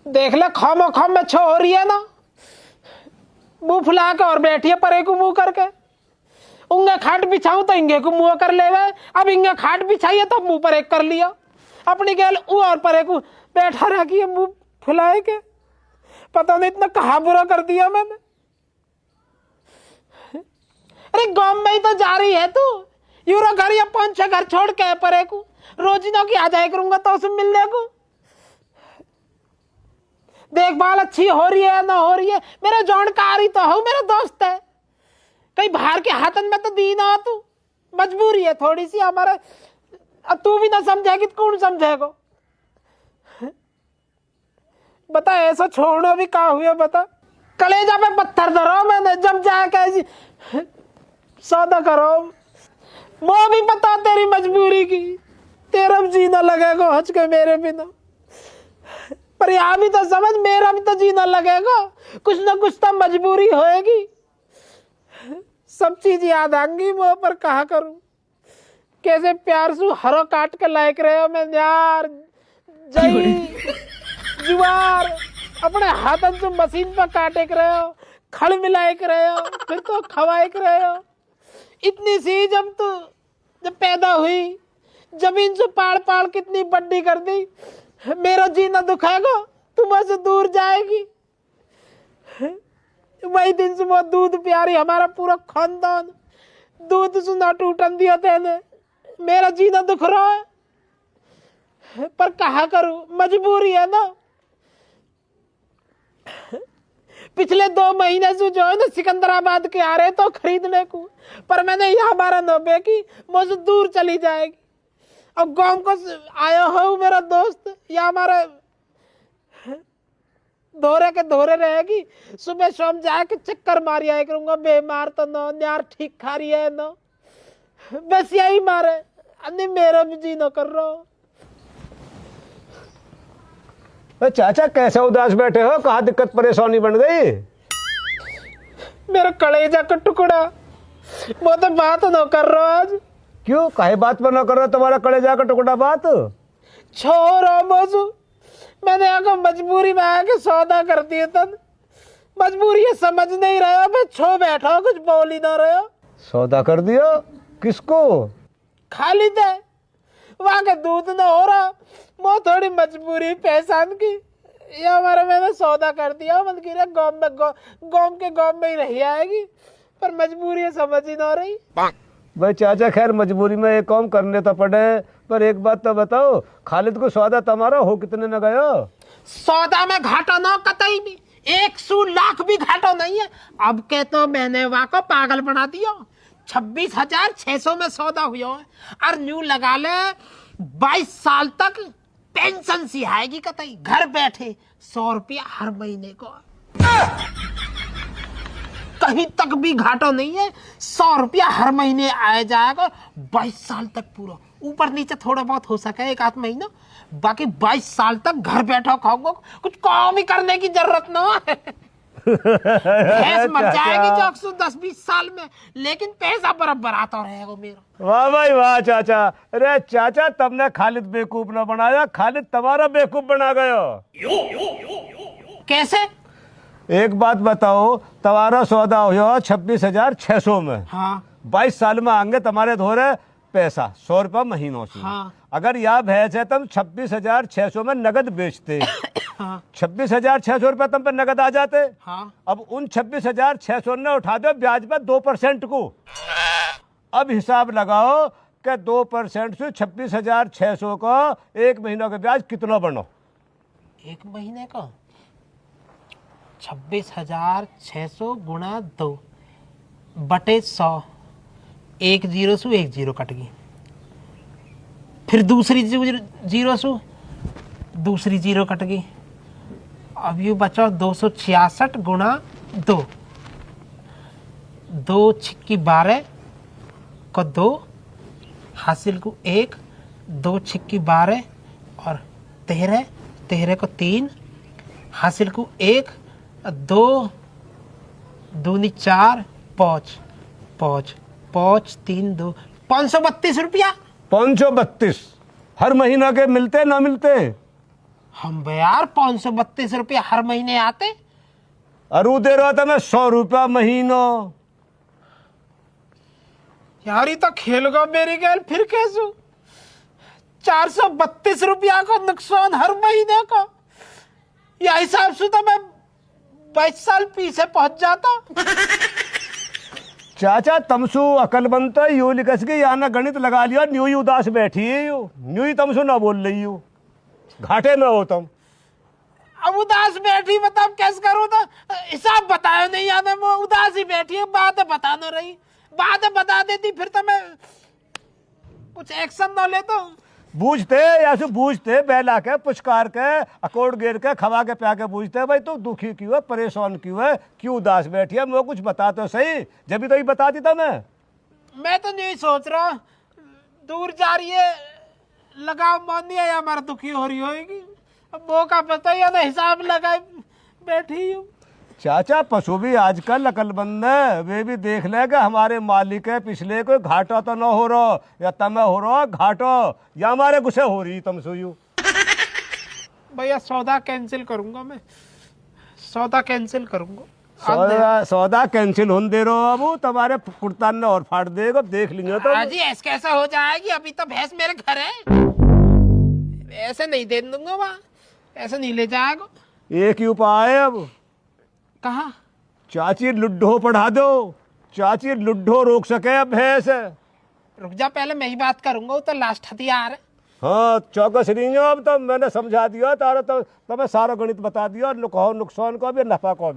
देख ले खामो खाम में छो हो रही है ना, मुंह फुला के और बैठी है परे को मुंह करके। उंगे खाट बिछाऊं तो इंगे को मुंह कर ले गए, अब इंगे खाट बिछाई है तो मुंह पर एक कर लिया अपनी गैल और परे को बैठा रह गई मुंह फुलाए के। पता नहीं इतना कहाँ बुरा कर दिया मैंने। अरे गांव में ही तो जा रही है तू, यूरो घर या 5-6 घर छोड़ के परे को रोजिनों की आ जाए करूंगा तो उसे मिलने को। देखभाल अच्छी हो रही है ना हो रही है, मेरा जानकारी तो हो, मेरा दोस्त है, कहीं बाहर के हाथन में तो दी ना तू। मजबूरी है थोड़ी सी हमारे, अब तू भी ना समझेगी तो कौन समझेगा। बता ऐसा छोड़ना भी कहा हुआ, बता कलेजा पे पत्थर धरो मैंने जब जाके सौदा करो। वो भी पता तेरी मजबूरी की, तेरा भी जीना लगेगा हंस के मेरे बिना, पर यहाँ भी तो समझ मेरा भी तो जीना लगेगा, कुछ ना कुछ तो मजबूरी होएगी। सब चीज याद आएंगी वो, पर कहा करूं कैसे प्यार से हरो काट के लायक रहे हो मैं यार। जई जुआर अपने हाथन से मशीन पर काटे के रहे हो, खड़ मिलाए के रहे हो, फिर तो खवाए के रहे हो। इतनी सी जब पैदा हुई जमीन से पाड़ पाड़ कितनी बड्डी कर दी, मेरा जीना दुखाएगा, तुम से दूर जाएगी। वही दिन से वो दूध प्यारी हमारा पूरा खानदान दूध सुना टूटन दिया तेने, मेरा जीना दुख रहा है, पर कहा करूं मजबूरी है ना। पिछले 2 महीने से जो है ना सिकंदराबाद के आ रहे तो खरीदने को, पर मैंने यहाँ 12-90 की मुझसे दूर चली जाएगी। अब गांव को आया हो मेरा दोस्त, या हमारे धोरे के धोरे रहेगी, सुबह शाम जाके चक्कर मारी आया करूंगा। बेमार तो ना यार, ठीक खा रही है ना, बस यही मारे अन्य मेरा भी जी न कर रहा हूँ। चाचा कैसे उदास बैठे हो, कहाँ दिक्कत परेशानी बन गई? मेरा कलेजा का टुकड़ा, वो तो बात न कर रहा आज। क्यों काहे बात पर न कर रहा तुम्हारा कलेजा का टुकड़ा बात? छोड़ो मौजू, मैंने आगे मजबूरी में आके सौदा कर दिए तन, मजबूरी है समझ नहीं रहा, मैं छो बैठा कुछ बोल ही ना रहा। सौदा कर दिया? किसको? खाली थे वहां के दूध ना हो रहा, वो थोड़ी मजबूरी पैसा की, ये हमारा मैंने सौदा कर दिया। मन की गाँव में ही रही आएगी, पर मजबूरी है समझ ही ना रही। भाई चाचा खैर मजबूरी में एक काम करने तो पड़े, पर एक बात तो बताओ, खालिद को सौदा तुम्हारा हो कितने में गया? सौदा में घाटा ना कतई भी, 100 लाख भी घाटा नहीं है। अब के तो मैंने वहां को पागल बना दिया, 26,600 में सौदा हुआ है, और न्यू लगा ले 22 साल तक पेंशन सी आएगी कतई, घर बैठे 100 रुपया हर महीने को, कहीं तक भी घाटा नहीं है। 100 रुपया हर महीने आया जाएगा 22 साल तक पूरा, ऊपर नीचे थोड़ा बहुत हो सके 1-8 महीना, बाकी 22 साल तक घर बैठा खाऊंगा, कुछ काम ही करने की जरूरत ना है। भैंस मर जाएगी जो 110-20 साल में, लेकिन पैसा बराबर आता रहेगा मेरा। वाह भाई वाह चाचा। अरे चाचा तुमने खालिद बेवकूफ न बनाया, खालिद तुम्हारा बेवकूफ बना गया। कैसे? एक बात बताओ, तुम्हारा सौदा हुआ 26,600 में, हाँ 22 साल में आएंगे तुम्हारे धोरे पैसा 100 रुपया महीनों से। हाँ। अगर यह भैंस है तुम 26,600 में नगद बेचते, हाँ 26,600 रुपया तुम पे नगद आ जाते। हाँ। अब उन 26,600 ने उठा दो ब्याज पे 2% को। अब हिसाब लगाओ कि 2% से 26,600 का 1 महीना का ब्याज कितना बनो? 1 महीने का 26,600 गुणा 2 बटे 100, 1 जीरो से 1 जीरो कट गई, फिर दूसरी जीरो से दूसरी जीरो कट गई, अब ये बचा 266 गुणा 2, 2 छिक्की 12 को 2 हासिल को 1, 2 छिक्की 12 और 13, 13 को 3 हासिल को 1, 2 दूनी 4, 5, 5, 5, 3, 2, 532 रुपया। 532 हर महीना के मिलते ना मिलते? हम बे यार 532 रुपया हर महीने आते। अरू दे रहा था मैं 100 रुपया महीनो। यार ये तो खेल गो मेरी गैल, फिर कैसे 432 रुपया का नुकसान हर महीने का। या हिसाब से तो मैं 22 साल पीछे पहुंच जाता। चाचा तमसु अकलमंद तो यू लिखस के यहाँ ना गणित लगा लिया, न्यू ही उदास बैठी है यू, न्यू ही तमसु ना बोल रही हूँ, घाटे में हो तुम। अब उदास बैठी मतलब कैसे करूँ, तो हिसाब बताया नहीं याद है, वो उदास ही बैठी है, बातें बता न रही, बातें बता देती फिर तो मैं कुछ एक्शन न लेता हूँ। बूझते या से बूझते बेला के पुचकार के अकोड़ गेर के खवा के प्या के बूझते भाई तू दुखी क्यों है, परेशान क्यों है, क्यों उदास बैठी है, मैं कुछ बता तो सही, जब भी तो ही बता देता मैं तो नहीं सोच रहा दूर जा रही है, लगाव मान दिया या हमारा दुखी हो रही होगी, अब वो का पता या ना हिसाब लगाए बैठी हूँ। चाचा पशु भी आजकल अकलमंद है, वे भी देख ले कि हमारे मालिक है पिछले कोई घाटा तो न हो रहा या तमे हो रहा घाटो या हमारे गुस्से हो रही तुम सोयू। भैया सौदा कैंसिल करूंगा, मैं सौदा कैंसिल करूंगा। सौदा कैंसिल होने दे रहो, अब तुम्हारे कुर्ता ने और फाड़ देगा, देख लेंगे तो। जी ऐसे कैसा हो जाएगी, अभी तो भैंस मेरे घर है, ऐसे नहीं दे दूंगा, वहाँ ऐसे नहीं ले जाएगा। एक ही उपाय है अब, कहा चाची लुड्डो पढ़ा दो, चाची लुड्डो रोक सके अब भैंस। रुक जा, पहले मैं ही बात करूंगा, वो तो लास्ट हथियार है। हाँ चौकस नहीं हो, अब तो मैंने समझा दिया तारा, तो तुम्हें सारा गणित बता दिया, नुकसान को भी नफा को भी।